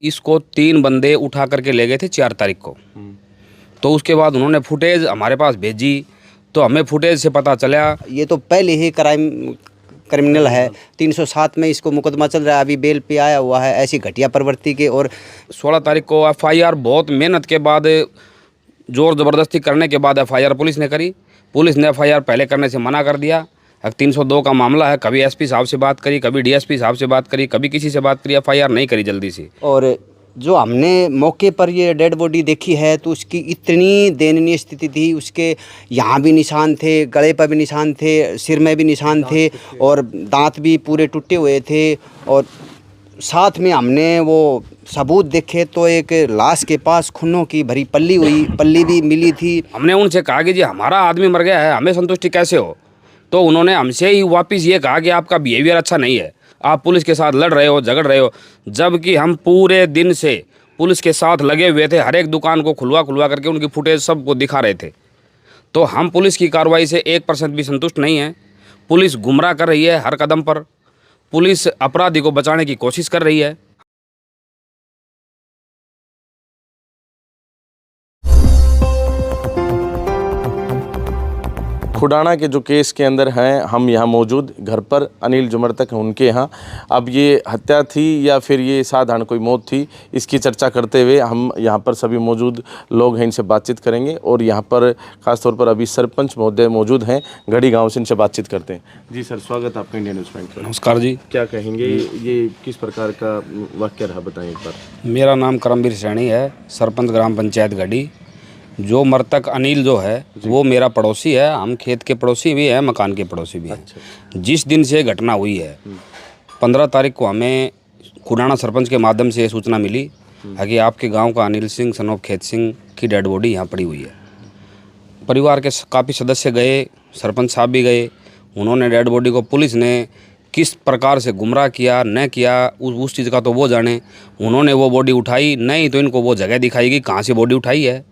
इसको 3 बंदे उठा करके ले गए थे 4 तारीख को। तो उसके बाद उन्होंने फुटेज हमारे पास भेजी, तो हमें फुटेज से पता चला ये तो पहले ही क्रिमिनल है। 307 में इसको मुकदमा चल रहा है, अभी बेल पे आया हुआ है ऐसी घटिया प्रवृत्ति के। और 16 तारीख को एफआईआर बहुत मेहनत के बाद, ज़ोर ज़बरदस्ती करने के बाद एफआईआर पुलिस ने करी। पुलिस ने एफआईआर पहले करने से मना कर दिया। 302 का मामला है, कभी एसपी साहब से बात करी, कभी डीएसपी साहब से बात करी, कभी किसी से बात करी, एफआईआर नहीं करी जल्दी से। और जो हमने मौके पर ये डेड बॉडी देखी है तो उसकी इतनी दयनीय स्थिति थी, उसके यहाँ भी निशान थे, गले पर भी निशान थे, सिर में भी निशान थे और दांत भी पूरे टूटे हुए थे। और साथ में हमने वो सबूत देखे तो एक लाश के पास खूनों की भरी पल्ली भी मिली थी। हमने उनसे कहा कि जी हमारा आदमी मर गया है, हमें संतुष्टि कैसे हो? तो उन्होंने हमसे ही वापस ये कहा कि आपका बिहेवियर अच्छा नहीं है, आप पुलिस के साथ लड़ रहे हो, झगड़ रहे हो। जबकि हम पूरे दिन से पुलिस के साथ लगे हुए थे, हर एक दुकान को खुलवा करके उनकी फुटेज सबको दिखा रहे थे। तो हम पुलिस की कार्रवाई से 1% भी संतुष्ट नहीं हैं। पुलिस गुमराह कर रही है हर कदम पर, पुलिस अपराधी को बचाने की कोशिश कर रही है। खुडाना के जो केस के अंदर हैं, हम यहाँ मौजूद घर पर अनिल जुमर तक हैं उनके यहाँ। अब ये हत्या थी या फिर ये साधारण कोई मौत थी, इसकी चर्चा करते हुए हम यहाँ पर सभी मौजूद लोग हैं, इनसे बातचीत करेंगे। और यहाँ पर खासतौर पर अभी सरपंच महोदय मौजूद हैं गढ़ी गांव से, इनसे बातचीत करते हैं। जी सर, स्वागत आपका इंडियन न्यूज़ पॉइंट पर। नमस्कार जी। क्या कहेंगे, ये किस प्रकार का वाक्य रहा, बताएं एक बार। मेरा नाम करमवीर सैनी है, सरपंच ग्राम पंचायत गढ़ी। जो मृतक अनिल जो है वो मेरा पड़ोसी है, हम खेत के पड़ोसी भी हैं, मकान के पड़ोसी भी हैं। अच्छा। जिस दिन से घटना हुई है 15 तारीख को हमें खुडाना सरपंच के माध्यम से सूचना मिली है कि आपके गांव का अनिल सिंह सन ऑफ खेत सिंह की डेड बॉडी यहाँ पड़ी हुई है। परिवार के काफ़ी सदस्य गए, सरपंच साहब भी गए। उन्होंने डेड बॉडी को, पुलिस ने किस प्रकार से गुमराह किया न किया उस चीज़ का तो वो जाने। उन्होंने वो बॉडी उठाई नहीं तो इनको वो जगह दिखाई गई कहाँ से बॉडी उठाई है,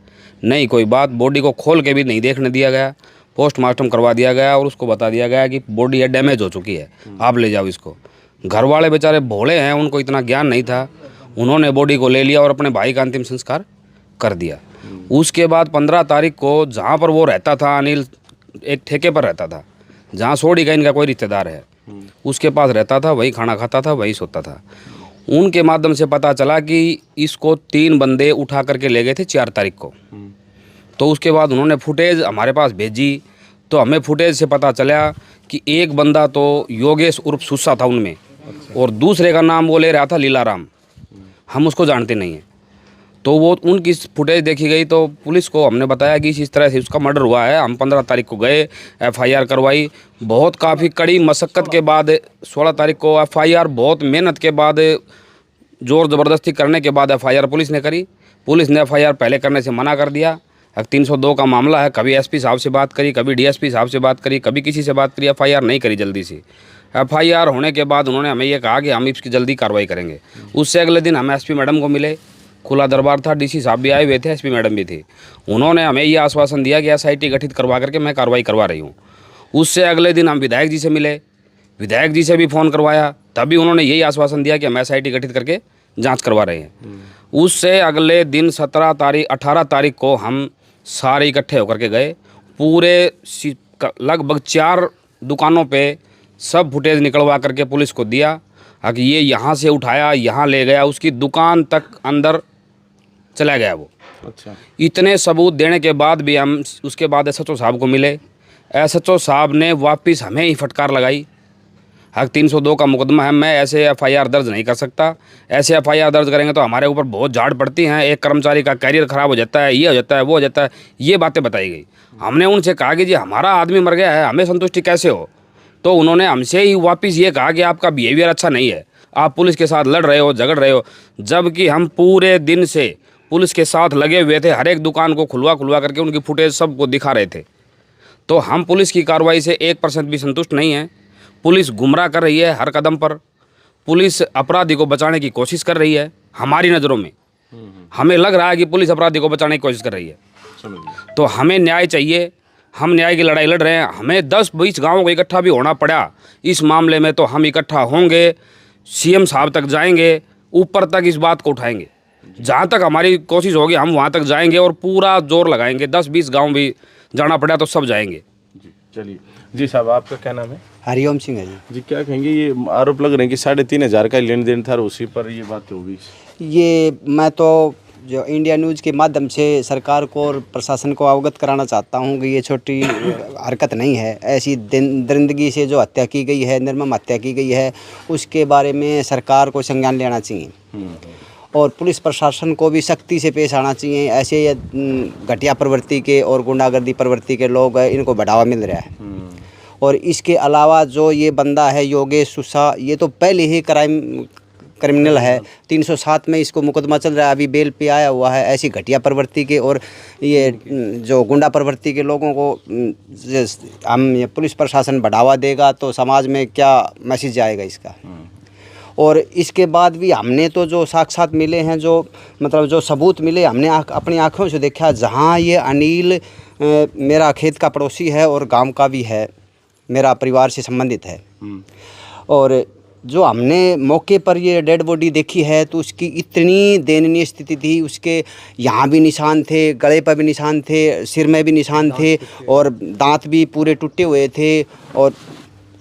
नहीं कोई बात। बॉडी को खोल के भी नहीं देखने दिया गया, पोस्टमार्टम करवा दिया गया और उसको बता दिया गया कि बॉडी है डैमेज हो चुकी है, आप ले जाओ इसको। घर वाले बेचारे भोले हैं, उनको इतना ज्ञान नहीं था। उन्होंने बॉडी को ले लिया और अपने भाई का अंतिम संस्कार कर दिया। उसके बाद 15 तारीख को जहाँ पर वो रहता था, अनिल एक ठेके पर रहता था, जहाँ सोडी का इनका कोई रिश्तेदार है, उसके पास रहता था, वही खाना खाता था, वही सोता था। उनके माध्यम से पता चला कि इसको 3 बंदे उठा करके ले गए थे 4 तारीख को। तो उसके बाद उन्होंने फुटेज हमारे पास भेजी, तो हमें फुटेज से पता चला कि एक बंदा तो योगेश उर्फ सुस्सा था उनमें। अच्छा। और दूसरे का नाम वो ले रहा था लीलाराम, हम उसको जानते नहीं हैं। तो वो उनकी फुटेज देखी गई तो पुलिस को हमने बताया कि इस तरह से उसका मर्डर हुआ है। हम 15 तारीख को गए, एफआईआर करवाई। बहुत काफ़ी कड़ी मशक्क़त के बाद 16 तारीख को एफआईआर, बहुत मेहनत के बाद, ज़ोर ज़बरदस्ती करने के बाद एफआईआर पुलिस ने करी। पुलिस ने एफआईआर पहले करने से मना कर दिया। 302 का मामला है, कभी एसपी साहब से बात करी, कभी डीएसपी साहब से बात करी, कभी किसी से बात करी, एफआईआर नहीं करी जल्दी से। एफआईआर होने के बाद उन्होंने हमें ये कहा कि हम इसकी जल्दी कार्रवाई करेंगे। उससे अगले दिन हम एसपी मैडम को मिले, खुला दरबार था, डीसी साहब भी आए हुए थे, एसपी मैडम भी थी। उन्होंने हमें ये आश्वासन दिया कि एसआईटी गठित करवा करके मैं कार्रवाई करवा रही हूँ। उससे अगले दिन हम विधायक जी से मिले, विधायक जी से भी फ़ोन करवाया, तभी उन्होंने यही आश्वासन दिया कि हम एसआईटी गठित करके जाँच करवा रहे हैं। उससे अगले दिन 18 तारीख को हम सारे इकट्ठे होकर के गए। पूरे लगभग 4 दुकानों पे सब फुटेज निकलवा करके पुलिस को दिया कि ये यहाँ से उठाया, यहाँ ले गया, उसकी दुकान तक अंदर चला गया वो। अच्छा। इतने सबूत देने के बाद भी हम उसके बाद एसएचओ साहब को मिले। एसएचओ साहब ने वापस हमें ही फटकार लगाई, 302 का मुकदमा है, मैं ऐसे एफआईआर दर्ज नहीं कर सकता। ऐसे एफआईआर दर्ज करेंगे तो हमारे ऊपर बहुत झाड़ पड़ती हैं, एक कर्मचारी का कैरियर ख़राब हो जाता है, ये हो जाता है, वो हो जाता है, ये बातें बताई गई। हमने उनसे कहा कि जी हमारा आदमी मर गया है, हमें संतुष्टि कैसे हो? तो उन्होंने हमसे ही वापस ये कहा कि आपका बिहेवियर अच्छा नहीं है, आप पुलिस के साथ लड़ रहे हो, झगड़ रहे हो। जबकि हम पूरे दिन से पुलिस के साथ लगे हुए थे, हर एक दुकान को खुलवा करके उनकी फुटेज सबको दिखा रहे थे। तो हम पुलिस की कार्रवाई से 1% भी संतुष्ट नहीं हैं। पुलिस गुमराह कर रही है हर कदम पर, पुलिस अपराधी को बचाने की कोशिश कर रही है। हमारी नज़रों में हमें लग रहा है कि पुलिस अपराधी को बचाने की कोशिश कर रही है। तो हमें न्याय चाहिए, हम न्याय की लड़ाई लड़ रहे हैं। हमें 10-20 गाँवों को इकट्ठा भी होना पड़ा इस मामले में तो हम इकट्ठा होंगे, सीएम साहब तक जाएंगे, ऊपर तक इस बात को उठाएंगे। जहाँ तक हमारी कोशिश होगी हम वहाँ तक जाएंगे और पूरा जोर लगाएंगे। 10-20 गांव भी जाना पड़ा तो सब जाएंगे। जी चलिए। जी साहब, आपका क्या नाम है? हरिओम सिंह है जी। जी, क्या कहेंगे? ये आरोप लग रहे हैं कि 3,500 का लेन देन था और उसी पर ये बात होगी। ये मैं तो जो इंडिया न्यूज़ के माध्यम से सरकार को और प्रशासन को अवगत कराना चाहता हूँ कि ये छोटी हरकत नहीं है। ऐसी दरिंदगी से जो हत्या की गई है, निर्मम हत्या की गई है, उसके बारे में सरकार को संज्ञान लेना चाहिए और पुलिस प्रशासन को भी सख्ती से पेश आना चाहिए। ऐसे ये घटिया प्रवृत्ति के और गुंडागर्दी प्रवृत्ति के लोग इनको बढ़ावा मिल रहा है। और इसके अलावा जो ये बंदा है योगेश सुसा, ये तो पहले ही क्रिमिनल है। 307 में इसको मुकदमा चल रहा है, अभी बेल पे आया हुआ है। ऐसी घटिया प्रवृत्ति के और ये जो गुंडा प्रवृत्ति के लोगों को हम ये पुलिस प्रशासन बढ़ावा देगा तो समाज में क्या मैसेज आएगा इसका। और इसके बाद भी हमने तो जो साक्षात मिले हैं, जो मतलब जो सबूत मिले, हमने अपनी आँखों से देखा। जहाँ ये अनिल मेरा खेत का पड़ोसी है और गांव का भी है, मेरा परिवार से संबंधित है। और जो हमने मौके पर ये डेड बॉडी देखी है तो उसकी इतनी दयनीय स्थिति थी। उसके यहाँ भी निशान थे, गले पर भी निशान थे, सिर में भी निशान थे और दांत भी पूरे टूटे हुए थे। और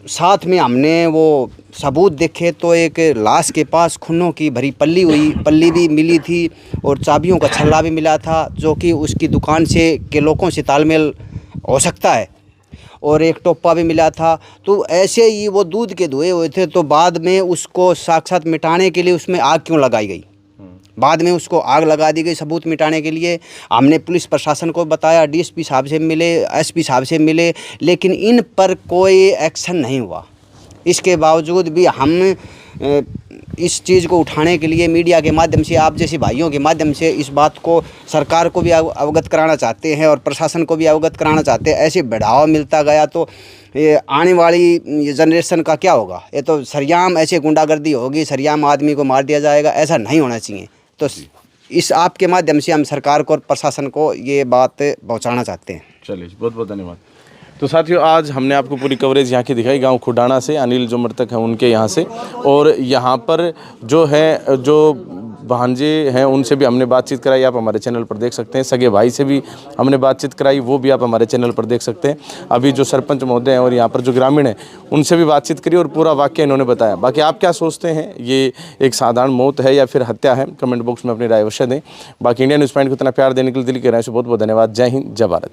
साथ में हमने वो सबूत देखे तो एक लाश के पास खूनों की भरी पल्ली भी मिली थी और चाबियों का छल्ला भी मिला था, जो कि उसकी दुकान से के लोगों से तालमेल हो सकता है। और एक टोपा भी मिला था। तो ऐसे ही वो दूध के धुए हुए थे। तो बाद में उसको साक्षात मिटाने के लिए उसमें आग क्यों लगाई गई? बाद में उसको आग लगा दी गई सबूत मिटाने के लिए। हमने पुलिस प्रशासन को बताया, डीएसपी साहब से मिले, एसपी साहब से मिले, लेकिन इन पर कोई एक्शन नहीं हुआ। इसके बावजूद भी हम इस चीज़ को उठाने के लिए मीडिया के माध्यम से, आप जैसे भाइयों के माध्यम से इस बात को सरकार को भी अवगत कराना चाहते हैं और प्रशासन को भी अवगत कराना चाहते हैं। ऐसे बढ़ावा मिलता गया तो ये आने वाली जनरेशन का क्या होगा? ये तो सरेआम ऐसे गुंडागर्दी होगी, सरेआम आदमी को मार दिया जाएगा। ऐसा नहीं होना चाहिए। तो इस आपके माध्यम से हम सरकार को और प्रशासन को ये बात पहुँचाना चाहते हैं। चलिए, बहुत बहुत धन्यवाद। तो साथियों, आज हमने आपको पूरी कवरेज यहाँ की दिखाई, गांव खुडाना से, अनिल जो मृतक हैं उनके यहाँ से। और यहाँ पर जो है, जो भांजे हैं उनसे भी हमने बातचीत कराई, आप हमारे चैनल पर देख सकते हैं। सगे भाई से भी हमने बातचीत कराई, वो भी आप हमारे चैनल पर देख सकते हैं। अभी जो सरपंच महोदय हैं और यहाँ पर जो ग्रामीण हैं उनसे भी बातचीत करी और पूरा वाक्य इन्होंने बताया। बाकी आप क्या सोचते हैं, ये एक साधारण मौत है या फिर हत्या है? कमेंट बॉक्स में अपनी राय अवश्य दें। बाकी इंडिया न्यूज़ पॉइंट को इतना प्यार देने के लिए दिल के राय से बहुत बहुत धन्यवाद। जय हिंद, जय भारत।